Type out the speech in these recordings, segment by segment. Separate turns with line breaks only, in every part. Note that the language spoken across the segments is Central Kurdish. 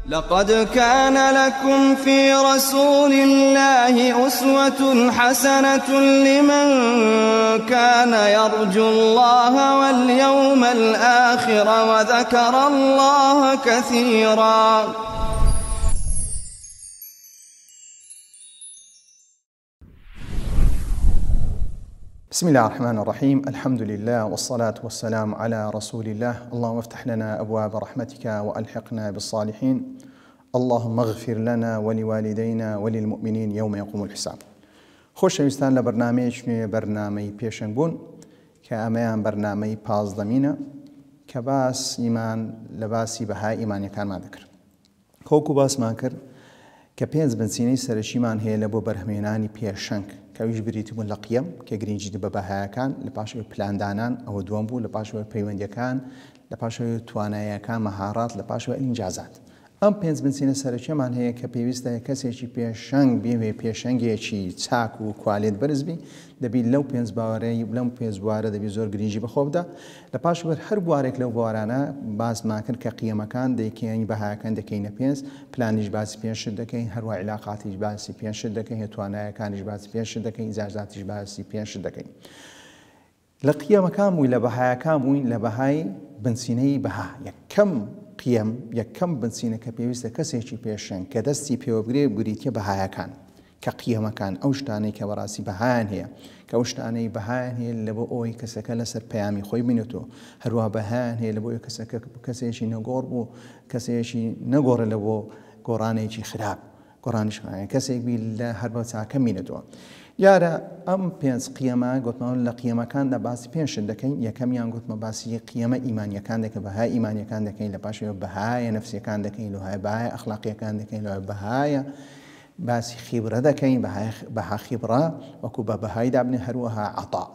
لقد كان لكم في رسول الله أسوة حسنة لمن كان يرجو الله واليوم الآخر وذكر الله كثيرا.
بسم الله الرحمن الرحيم. الحمد لله والصلاة والسلام على رسول الله. اللهم افتح لنا أبواب رحمتك وألحقنا بالصالحين. اللهم اغفر لنا ولوالدينا وللمؤمنين يوم يقوم الحساب. خۆشەویستان لە بەرنامەیەک نوێ بەرنامەی پێشەنگ بوون کە ئەمەیان بەرنامەی پازدەمینە کە باسیمان لە باسی بەهای ئیمانیەکانمان دەکرد. کۆکو باسمان کرد کە 5 بنچینەی سەرەکیمان هەیە لە بۆ بەرهەمهێنانی پێشەنگ کەویش بریتی بوون لە قیەم کە گرنگی بە بەهایەکان، لە پاشەوەی پلاندانان ئەوە دووەم بوو، لە پاشەوەی پەیوەندیەکان، لە پاشەوەی تواناییەکان مەهارات، لە پاشەوەی ئینجازات. ئەم 5 بنچینە سەرەکیمان هەیە کە پێویستە کەسێکی پێشەنگ بێوێ پێشەنگێکی چاک و کوالێت بەرزبی دەبی لەو 5 باوەرەی لەم 5 بوارە دەبی زۆر گرنگی بەخۆ بدە. لە پاشەوە هەر بوارێک لەو بوارانە باسمان کرد کە قیەمەکان دەیکەین بەهایەکان دەکەینە 5 پلانیش باسی پێشت دەکەین، هەروە عیلاقاتیش باسی پێشت دەکەین، توانایەکانیش باسی پێشت دەکەین، ئیجازاتیش باسی پێشت دەکەین. لە قیەمەکان بووین لە بەهایەکان بووین لە بەهای بنچینەی بەها. یەکەم بنچینە کە پێویستە کەسێکی پێشەنگ کە دەستی پێوەبگرێ بریتە بەهایەکان کە قیەمەکان ئەو شتانەی کە بەڕاستی بەهایان هەیە کە ئەو شتانەی بەهایان هەیە لە بۆ ئەوەی کەسەکە لەسەر پەیامی خۆی بینێتەوە، هەروە بەهایان هەیە لە بۆ کەسێکی نەگۆڕ بوو، کەسێکی نەگۆڕە لە بۆ گۆڕانێکی خراپ، گۆڕانیش کەسێک بی لە هەر بە چاکە بینێتەوە. یارە ئەم 5 قیەمە گوتمان لە قیەمەکاندا باسی پێشت دەکەین. یەکەمیان گوتمە باسی قیەمە ئیمانیەکان دەکەین، بەهای ئیمانیەکان دەکەین، لە پاشەوە بەهای نەفسیەکان دەکەین، لەهای بەهای ئەخلاقیەکان دەکەین، لەهای بەهای باسی خیبرە دەکەین، بەها خیبرە وەکو بە بەهای دابنێ، هەروەها عەطا.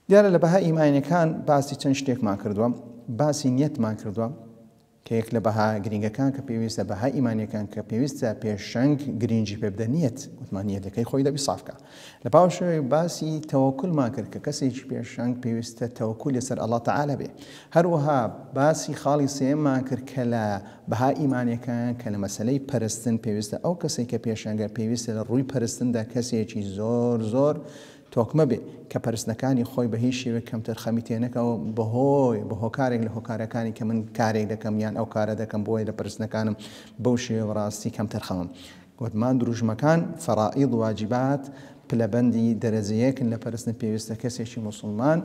دیارە لە بەهای ئیمانیەکان باسی چەند شتێکمان کردووە. باسی نیەتمان کردووە کە یەک لە بەها گرنگەکان کە پێویستە بەهای ئیمانیەکان کە پێویستە پێشەنگ گرنگی پێ بدە نیەت، وتمان نیەتەکەی خۆی دەبی سافکە. لە پاشەوەی باسی تەوەکوڵمان کرد کە کەسێکی پێشەنگ پێویستە تەوەکوڵ لەسەر ئەڵڵا تەعالە بێ. هەروەها باسی خاڵی سێممان کرد کە لە بەها ئیمانیەکان کە لە مەسەلەی پەرستن پێویستە ئەو کەسێک کە پێشەنگە پێویستە لە ڕووی پەرستندا کەسێکی زۆر تۆکمە بێ کە پەرستنەکانی خۆی بە هیچ شێوە کەمتر خەمی تێنەکەەوە بە هۆکارێک لە هۆکارەکانی کە من کارێک دەکەم یان ئەو کارە دەکەم بۆی لە پەرستنەکانم بەو شێوە ڕاستی کەمتر خەمم. گوتمان دروژمەکان فەرائید واجبات پلەبەندی دەرەجەیەکن لە پەرستن پێویستە کەسێکی موسڵمان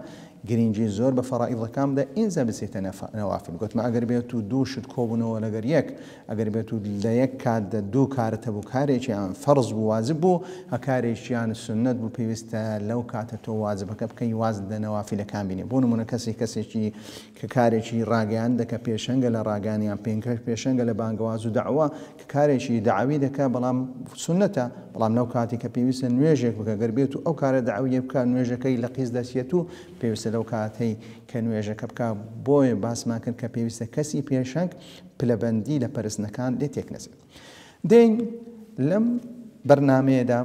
گرنگی زۆر بە فەرائیدەکان بدە ئینجا بچێتە نەوافل. گوتمان ئەگەر بێت و دوو شت کۆبوونەوە لەگەر یەک، ئەگەر بێت و لە یەک کاتدا دوو کارت هەبوو، کارێکیان فەرز بوو واجب بوو، هەکارێکیان سنەت بوو، پێویستە لەو کاتە تۆ واجبەکە بکەی وازت لە نەوافلەکان بینێ. بۆ نمونە کەسێکی کە کارێکی ڕاگەیان دەکە پێشەنگە لە ڕاگەانیان پێشەنگە لە بانگەواز و دەعوا کە کارێکی دەعوی دەکە بەڵام سنەتە، بەڵام لەو کاتی کە پێویستە نوێژێک بکە گەر بێت و ئەو کارە دەعویە بکە نوێژەکەی لە قیس دەچێت و پێویستە لەو کاتەی کە نوێژەکە بکە. بۆیە باسمان کرد کە پێویستە کەسی پێشەنگ پلەبەندی لە پەرستنەکان لێ تێک نەچێت. دێین لەم بەرنامەیەدا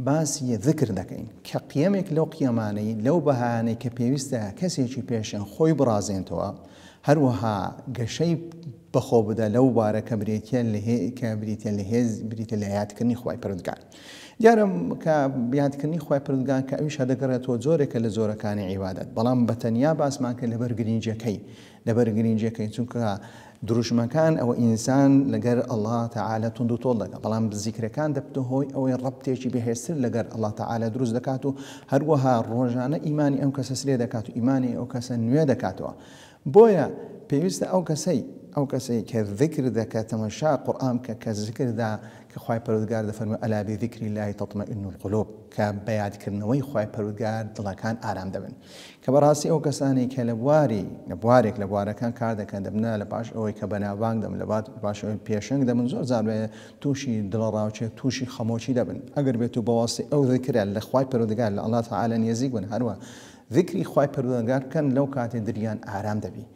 باسی ذکر دەکەین کە قیەمێک لەو قیەمانەی لەو بەهانەی کە پێویستە کەسێکی پێشەنگ خۆی بڕازێنتەوە، هەروەها گەشەی بەخۆ بدە لەو بارە کە بریتە لە یادکردنی خوای پەروەردگار. دیارم کە یادکردنی خوای پەروەردگار کە ئەویش هەدەگەڕێتەوە جۆرێکە لە جۆرەکانی عیبادەت، بەڵام بەتەنیا باسمان کرد لەبەر گرنگیەکەی چونکە دروژمەکان ئەوە ئینسان لەگەر ئەڵڵا تەعالە توند و تۆڵ دەکات، بەڵام زیکرەکان دەبتە هۆی ئەوەی ڕەبتێکی بەهێزتر لەگەر ئەڵڵا تەعالە دروست دەکات و هەروەها ڕۆژانە ئیمانی ئەو کەسە سرێ دەکات و ئیمانی ئەو کەسە نوێ دەکاتەوە. بۆیە پێویستە ئەو کەسەی کە ذکر دەکات تەماشا قورئان کە ذکردا کە خوای پەروەردگار دەفەرمێ ئەلا بذکری الله تطمئن القلوب کە بە یادکردنەوەی خوای پەروەردگار دڵەکان ئارام دەبن. کە بەڕاستی ئەو کەسانی کە لە بوارێک لە بوارەکان کار دەکەن دەبنە لە پاش ئەوەی کە بەناوبانگ دەبن، لە پاش ئەوەی پێشەنگ دەبن، زۆر جار تووشی دڵڕاوچێت، تووشی خەمۆکی دەبن. ئەگەر بێت و بەواسطەی ئەو ذکرە لە خوای پەروەردگار لە ئەڵڵا تەعالە نێزیک بن، هەروە ذکری خوای پەروەردگار بکەن، لەو کاتێ دریان ئارام دەبی.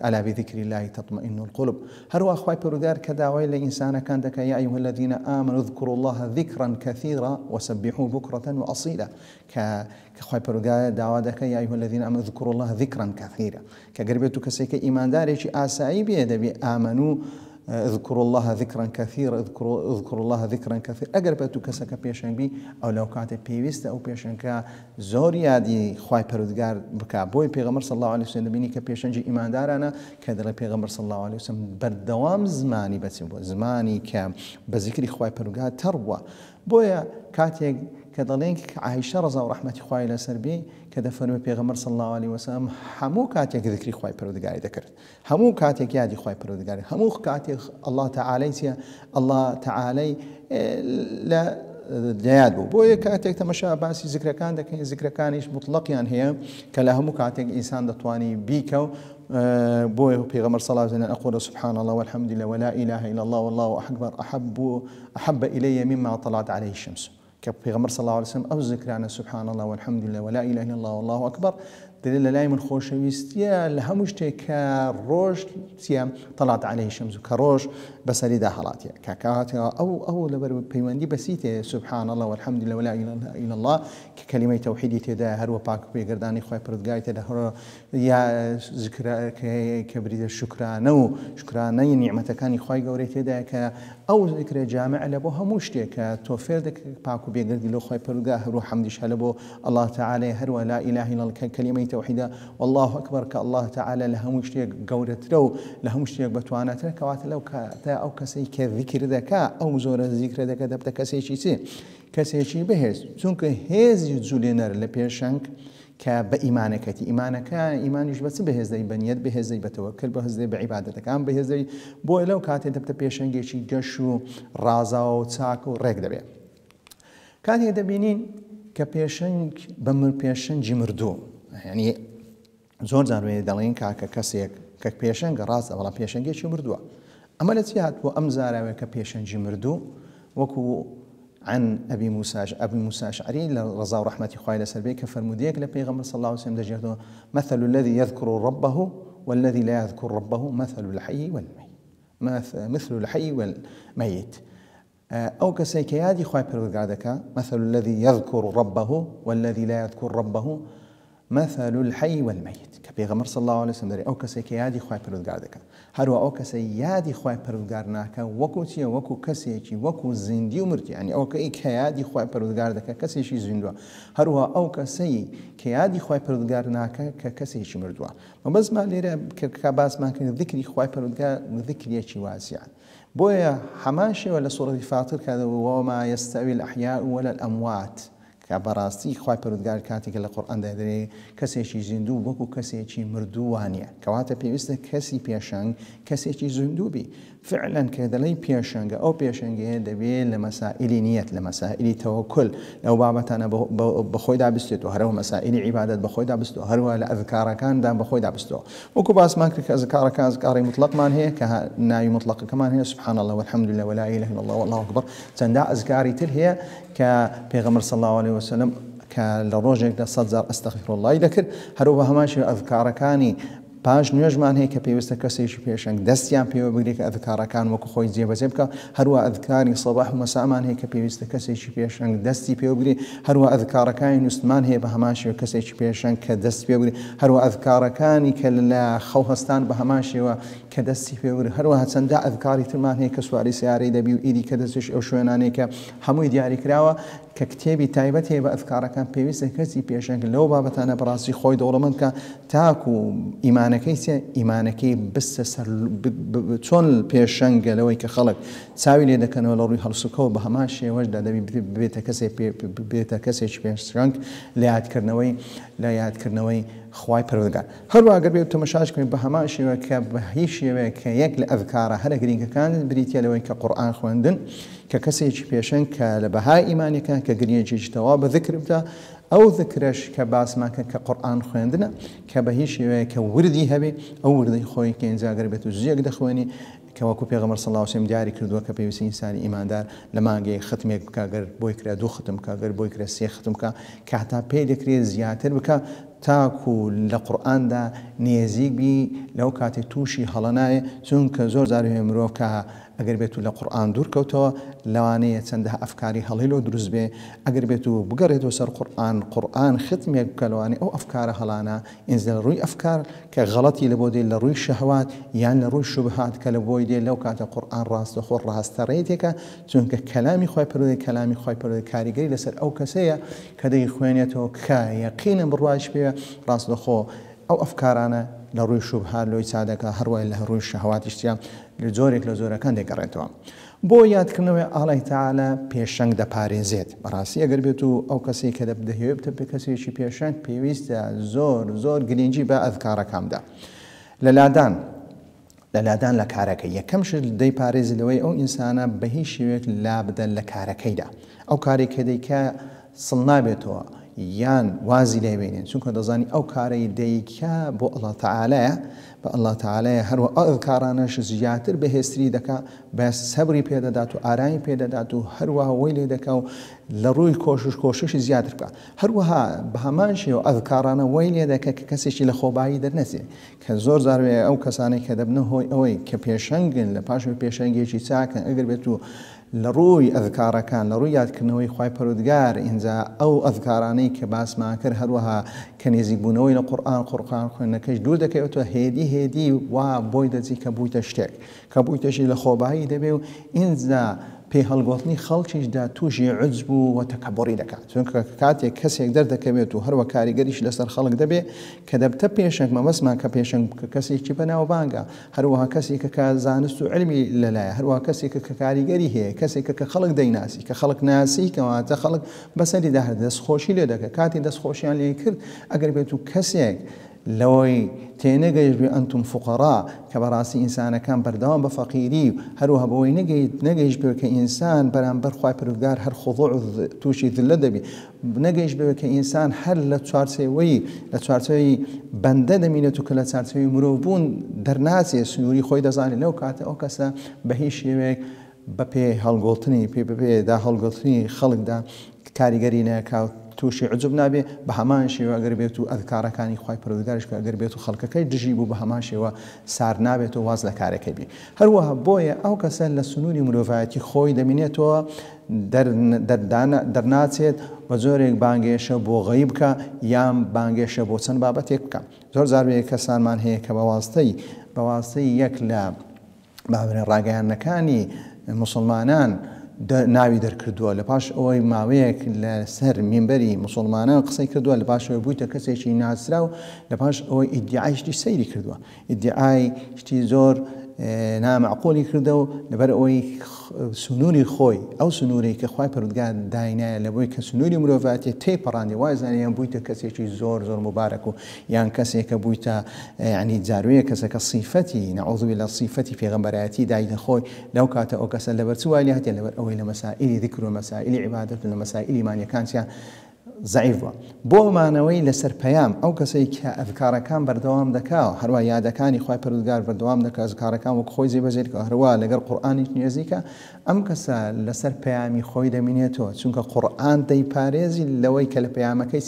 ألا بذكر الله تطمئن القلوب. هروا أخوي برودار كداوي لإنسان كان دك يا أيها الذين آمنوا اذكروا الله ذكرا كثيرا وسبحوه بكرة وأصيلا. كأخوي برودار دعوة دك يا أيها الذين آمنوا اذكروا الله ذكرا كثيرا. كقربتك سيك إيمان داري آسعي بيد آمنوا اذكروا الله ذكرا كثيرا اذكروا الله ذكرا كثيرا اگر بتو کسک پیشنگ بی او لو کات پیوست او پیشنگ زور یادی خوای پرودگار بکا بوی پیغمبر صلی الله علیه و سلم بینی که پیشنگ ایماندارانه که در پیغمبر صلی الله علیه و سلم بردوام زمانی بس زمانی که به ذکر خوای پرودگار تروى بویا کاتیگ كذلك عائشة رضا ورحمة خواه إلى سربي كذا فرمي بيغمر صلى الله عليه وسلم همو كاتيك ذكري خواه برودگاري ذكرت همو كاتيك يادي خواه برودگاري همو كاتيك الله تعالى لا جيادو بويا كاتيك تمشى باسي ذكر كان دك ذكر كانش مطلق يعني هي كلا همو كاتيك إنسان دتواني بيكو بوي بيغمر صلى الله عليه وسلم أقول سبحان الله والحمد لله ولا إله إلا الله والله أكبر أحب إلي مما طلعت عليه الشمس كبيغمر صلى الله عليه وسلم أو ذكرنا سبحان الله والحمد لله ولا إله إلا الله والله أكبر دليل لا من خوشويستيا لهمشتي كروج تيا طلعت عليه الشمس كروج بس لدا حالاتي كاكاتها أو لبر بيواندي بسيته سبحان الله والحمد لله ولا إله إلا الله ككلمة توحيد تدا هرو باك بيقرداني خوي بردقاي تدا هرو يا ذكر كبريد الشكرانو شكراني نعمة كان خوي قوري تدا ك أو ذكر جامع لبو همشتي كتوفير دك باكو بيقردي لو خوي بردقا هرو حمدش هلبو الله تعالى هرو لا إله إلا الله كلمة توحيدا والله أكبر كالله تعالى لها مشتيق قورت لو لها مشتيق بتوانات لك لو كتا أو كسي كذكر ذكا أو زور الذكر ذكا دبت كسي شيء بهز چونك هز يزولينر لبيشنك كبإيمانك إيمانك إيمانيش بس بهز ذي بنيت بهز ذي بتوكل بهز ذي بعبادتك أم بهز ذي بو لو كاتي دبت بيشنك شيء جشو رازا وتساكو ريك دبي كان يدبينين كبيشنك بمر بيشنك مردو يعني زور زانوي دلين كسيك كبيشنج راس ولا بيشنج شو مردوا أما الاتيات وأمزار كبيشنج مردو وكو عن أبي موسى أشعري رضا ورحمة خوالي سلبي كفرموديك لبيغمبر صلى الله عليه وسلم دجيته مثل الذي يذكر ربه والذي لا يذكر ربه مثل الحي والميت مثل الحي والميت أو كسيكيادي خوالي برودقادك مثل الذي يذكر ربه والذي لا يذكر ربه مثل الحي والميت كبيغمر صلى الله عليه وسلم أو كسي يادي خواه پروردگار دكا هرو أو كسي يادي خواه پروردگار ناكا وكو تيا وكو كسي وكو زندي ومرتي يعني أو كيادي خواه پروردگار دكا كسي شي زندوا هرو أو كسي كيادي خواه پروردگار ناكا كسي شي مردوا وبس ما ليرا كباس ما كان ذكري خواه پروردگار ذكري شي واسع بويا حماشي ولا سورة فاطر كذا وما يستوي الأحياء ولا الأموات كبراستی خواه پرودگار کاتی که لقرآن داره کسی چی زندو وکو کسی چی مردوانیه کواته پیوسته کسی پیشنگ کسی چی زندو بی فعلا كدلي بيشنج أو بيشنج دبي لمسائل نية لمسائل توكل لو بابتنا بخويد عبستو هرو مسائل عبادة بخويد عبستو هرو الأذكار كان دام بخويد عبستو وكباس ما كرك أذكار كان أذكار مطلق ما هي كناي مطلق كمان هي سبحان الله والحمد لله ولا إله إلا الله والله أكبر تندع أذكاري تل هي كبيغمر صلى الله عليه وسلم كالروجك صدر أستغفر الله يذكر هرو بهماشي أذكار كاني باش نوێژمان هەیە کە پێویستە کەسێکی پێشنگ دەستیان پێوە بگرێت کە ئەذکارەکان وەکو خۆی جێبەجێ بکە هەروە ئەذکاری سەباح و مەسامان هەیە کە پێویستە کەسێکی پێشنگ دەستی پێوە بگرێت هەروە ئەذکارەکانی نووسمان هەیە بە هەمان شێوە کەسێکی پێشنگ کە دەست پێ بگرێت هەروە ئەذکارەکانی کە لە خەو هەستان بە هەمان شێوە کە دەستی پێ بگرێت هەروە چەندە ئەذکاری ترمان هەیە کە سواری سیارەی دەبی و ئیدی کە دەستش ئەو شوێنانەیە کە هەمووی دیاری کراوە کە کتێبی تایبەت هەیە بە ئەذکارەکان پێویستە کەسی پێشنگ لەو بابەتانە بەڕاستی خۆی دەوڵەمەند کە تاکو ئیمانەکەی بستە سەر چۆن پێشەنگە لەوەی کە خەڵک چاوی لێ دەکەنەوە لە ڕووی هەڵسوکەوە بە هەمان شێوەشدا دەبی بێتە کەسێکی پێشنگ لە یادکردنەوەی خوای پەروەردگار هەروە ئەگەر بێت تەماشاش بکەین بە هەمان شێوە کە بە هیچ شێوەیە کە یەک لە ئەذکارە هەرە گرنگەکان بریتە لەوەی کە قورئان خوێندن کە کەسێکی پێشەنگ کە لە بەهای ئیمانیەکان کە گرنگێکی تەواو بە ذکر بدە ئەو ذکرش کە باسماکە کە قورئان خوێندنە کە بە هیچ شێوەیە کە وردی هەبێ ئەو وردەی خۆی کە ئینجاگەر بێت و زیەک دەخوێنی كواكو پیغمبر صلى الله عليه وسلم دیاری کردووە کە پێویستی ئینسانی ئیماندار لە مانگەی ختمێک بکە گەر بۆی کرا 2 ختم بکە گەر بۆی کرا 3 ختم بکە کە هەتا پێی دەکرێت زیاتر بکە تاکو لە قورئاندا نێزیک بی لەو کاتێک تووشی هەڵەنایە، چونکە زۆر جار مرۆڤ کە ئەگەر بێت و لە قورئان دوور کەوتەوە لەوانەیە چەندە ئەفکاری هەڵی دروست بێ، ئەگەر بێت و بگەڕێتەوە سەر قورئان ختمێک بکە لەوانەیە ئەو ئەفکارە هەڵانە ئینجا لە ڕووی ئەفکار کە غەڵەتی لە بۆ دێت لە ڕووی شەهوات یان لە ڕووی شوبهات کە لە بۆی دێت لەو کاتە قورئان ڕاستەخۆ ڕاستەڕێتێکە، چونکە کەلامی خوای پەروەردگار کەلامی خوای پەروەردگار کاریگەری لەسەر ئەو کەسەیە کە دەیخوێنێتەوە کە یەقینە بڕواش پێ ڕاستەخۆ ئەو ئەفکارانە لە ڕووی شوبهات لۆی چادەکە هەروە لە ڕووی شەهواتیشتیان زۆرێک لە زۆرەکان دەگەڕێتەوە. بۆ یادکردنەوەی ئاڵای تەعالە پێشەنگ دەپارێزێت. بەڕاستی ئەگەر بێت و ئەو کەسێک کە دەبدەهێوێت بتە پێ کەسێکی پێشەنگ پێویستە زۆر گرنگی بە ئەذکارەکاندا. لە لادان لە کارەکە یەکەمش دەیپارێزی لەوەی ئەو ئینسانە بە هیچ شێوەیەک لا بدەن لە کارەکەیدا. ئەو کارێک کە دەیکا سڵ نابێتەوە یان وازی لێبێنێن، چونکە دەزانی ئەو کارەی دەیکا بۆ ئەڵڵا تەعالایە، بە ئەڵڵا تەعالایە هەروە ئەو کارانەش زیاتر بەهێزتری دەکا، بە سەبری پێدەدات و ئارامی پێدەدات و هەروەها وەی لێ دەکا و لە ڕووی کۆششی زیاتر بکە. هەروەها بە هەمان شێوە ئەذکارانە وەی لێ دەکە کە کەسێکی لە خۆبایی دەرنەچێت، کە زۆر جاروێ ئەو کەسانێک کە دەبنە هۆی ئەوەی کە پێشەنگن لە پاشوی پێشەنگێکی چاکن ئەگەر بێت و لە ڕووی ئەذکارەکان لە ڕووی یادکردنەوەی خوای پەروەردگار ئینجا ئەو ئەذکارانەی کە باسمان کرد هەروەها کە نێزیکبوونەوەی لە قورئان خوێندنەکەش دوور دەکەوێتەوە هێدی وا بۆی دەچی کە بوویتە شتێک کە بوویتەشی لە خۆبایی دەبێ و ئینجا پێ هەڵگۆتنی خەڵکیشدا تووشی عجب و تەکەبوری دەکات، چونکە کاتێک کەسێک دەردەکەوێت و هەروە کاریگەریش لەسەر خەڵک دەبێ کە دەبتە پێشنگ مەمەسمان کە پێشنگ کەسێکی بەناوبانگە، هەروەها کەسێکە کە زانست و علمی لەلایە، هەروەها کەسێکە کە کاریگەری هەیە، کەسێکە کە خەڵک دەیناسی کە خەڵک ناسی کەواتە خەڵک بەسەری داهات دەستخۆشی لێ دەکات. کاتی دەستخۆشیان لێ کرد ئەگەر بێت و کەسێک لەوەی تێنەگەیش بێ ئەنتم فوقەڕا کە بەڕاستی ئینسانەکان بەردەوام بە فەقیری و هەروەها بەوەی نەگەیش بێ کە ئینسان بەرامبەر خوای پەروەردگار هەر خۆضوع تووشی ذلە دەبێت، نەگەیش بێ کە ئینسان هەر لە چوارچێوەی بەندە دەمینێت و کە لە چوارچێوەی مرۆڤ بوون دەرناچێت سنووری خۆی دەزانێت لەو کاتە ئەو کەسە بە هیچ شێوەیەک بە پێ هەڵگۆڵتنی پێدا هەڵگۆڵتنی خەڵکدا کاریگەری ناکات تووشی عجب نابێ، بە هەمان شێوە ئەگەر بێت و ئەذکارەکانی خوای پەروەردگاریش کە ئەگەر بێت و خەڵکەکەی دژی بوو بە هەمان شێوە سار نابێت و واز لە کارەکەی بێ. هەروەها بۆیە ئەو کەسە لە سنووری مرۆڤایەتی خۆی دەمینێتەوە دەرناچێت بە زۆرێک بانگێشە بۆ غەیب بکە یان بانگێشە بۆ چەند بابەتێک بکە. زۆر جاروێ کەسانمان هەیە کە بەواستەی یەک لە ڕاگەیاندنەکانی مسلمانان ناوی دەرکردووە، لە پاش ئەوەی ماوەیەک لەسەر مینبەری مسلمانان قسەی کردووە، لە پاشەوەی بوویتە کەسێکی ناسرا و لە پاش ئەوەی ئیدعای شتی سەیری کردووە، ئیدعای شتی زۆر نامعقولی کردە و لەبەر ئەوەی سنووری خۆی ئەو سنووری کە خوای پەروەردگار داینایە لە بۆی کە سنووری مرۆڤایەتی تێپەڕاندی وای زانیان بوویتە کەسێکی زۆر مبارەک و یان کەسێکە بوویتە ینی جاروەیە کەسەکە صیفەتی نەعوذ بالله صیفەتی پێغەمبەرایەتی دایتە خۆی لەو کاتە ئەو کەسە لەبەر چ وای لێ هاتێ لەبەر ئەوەی لە مەسائیلی ذکر و مەسائیلی عیبادەت و لە مەسائیلی ایمانیەکانیان ضعیف بووە. بۆ مانەوەی لەسەر پەیام ئەو کەسەی کە ئەذکارەکان بەردەوام دەکات هەروە یادەکانی خوای پەروەردگار بەردەوام دەکات ئەذکارەکان وەک خۆی جێبەجێ دەکات هەروە لەگەڵ قورئانی نێزیکە ئەم کەسە لەسەر پەیامی خۆی دەمینێتەوە، چونکە قورئان دەیپارێزی لەوەی کە لە پەیامەکەی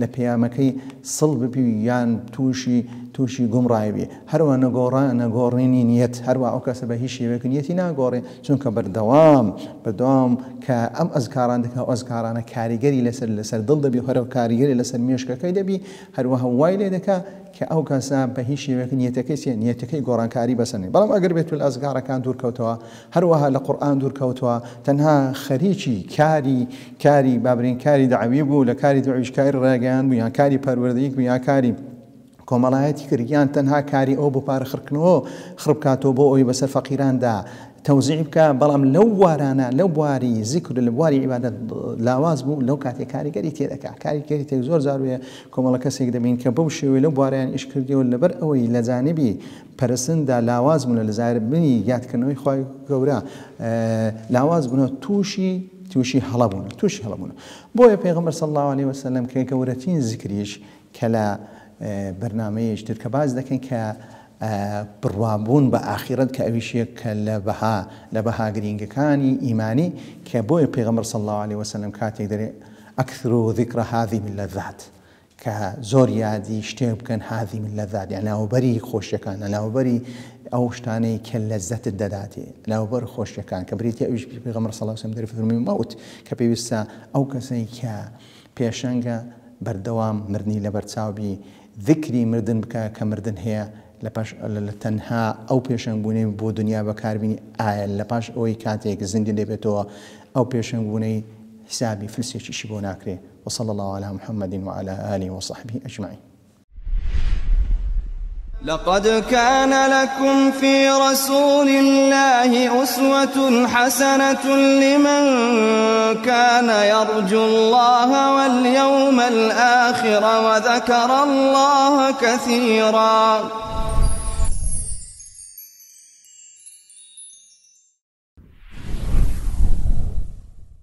لە پەیامەکەی سڵ ببی یان تووشی گومڕای بێ، هەروە نەگۆڕینی نیەت، هەروە ئەو کەسە بە هیچ شێوەیەک نیەتی ناگۆڕێ، چونکە بەردەوام کە ئەم ئەذکاران دەکات ئەذکارانە کاریگەری لەسەر دڵ دەبی، هەروە کاریگەری لەسەر مێشکەکەی دەبی، هەروەها وای لێ دەکات کە ئەو کەسە بە هیچ شێوەیەک نیەتەکەی گۆڕانکاری بەسەنێ. بەڵام ئەگەر بێت و ئەذکارەکان دوورکەوتەوە هەروەها لە قورئان دوورکەوتەوە تەنها خەریکی کاری بابرین کاری دعوی بوو، لە کاری دعویش کاری ڕێگەیان بوو یان کاری پەروەردەیی بوو یان کاری کۆمەڵایەتی کردیان تەنها کاری ئەو بۆ پارە خڕکردنەوە خڕبکاتەوە بۆ ئەوی بەسەر فەقیراندا تەوزیع بکە، بەڵام لەو وارانە لەو بواری زیکر لە بواری عیبادەت لاواز بوو لەو کاتێک کاریگەری تێدەکات. کاریگەری تێک زۆر جاروێ کۆمەڵە کەسێک دەبین کە بەو شێوەیە لەو بوارەیان ئیش کردیەوە لەبەر ئەوەی لە جانبی پەرستندا لاواز بوون لە جانبی یادکردنەوەی خوای گەورە لاواز بوونەوە تووشی هەڵەبوون. بۆیە پێغەمبەر صلی الله علیه وسلم کە گەورەترین زیکریش کە لە بەرنامەیەش تر کە باز دەکەن کە بڕوابوون بە ئاخیرەت کە ئەویشیە کە لە بەها گرینگەکانی ئیمانی کە بۆیە پێغەمبەر صلی الله علیه وسلم کاتێک دەرێ ئەکثروا ذکر هذه اللذات کە زۆر یادی شتێک بکەن هذی من لەذات، یان ناوبەری خۆشیەکان، ناوبەری ئەو شتانەی کە لەزەتت دەداتێ، ناوبەر خۆشیەکان کە بریتە ئەویش پێغەمبەر صلی الله علیه و سلم دەرفەرمووی مەوت کە پێویستە ئەو کەسەی کە پێشەنگە بەردەوام مردنی لەبەرچاوبی ذکری مردن بکە کە مردن هەیە لە تەنها ئەو پێشەنگبوونەی بۆ دنیا بەکاربینی ئایا لە پاش ئەوەی کاتێک زیندی دەبێتەوە ئەو پێشەنگبوونەی حسابی فلسێکیشی بۆ ناکرێ. وصلى الله على محمد وعلى آله وصحبه أجمعين.
لقد كان لكم في رسول الله أسوة حسنة لمن كان يرجو الله واليوم الآخر وذكر الله كثيرا.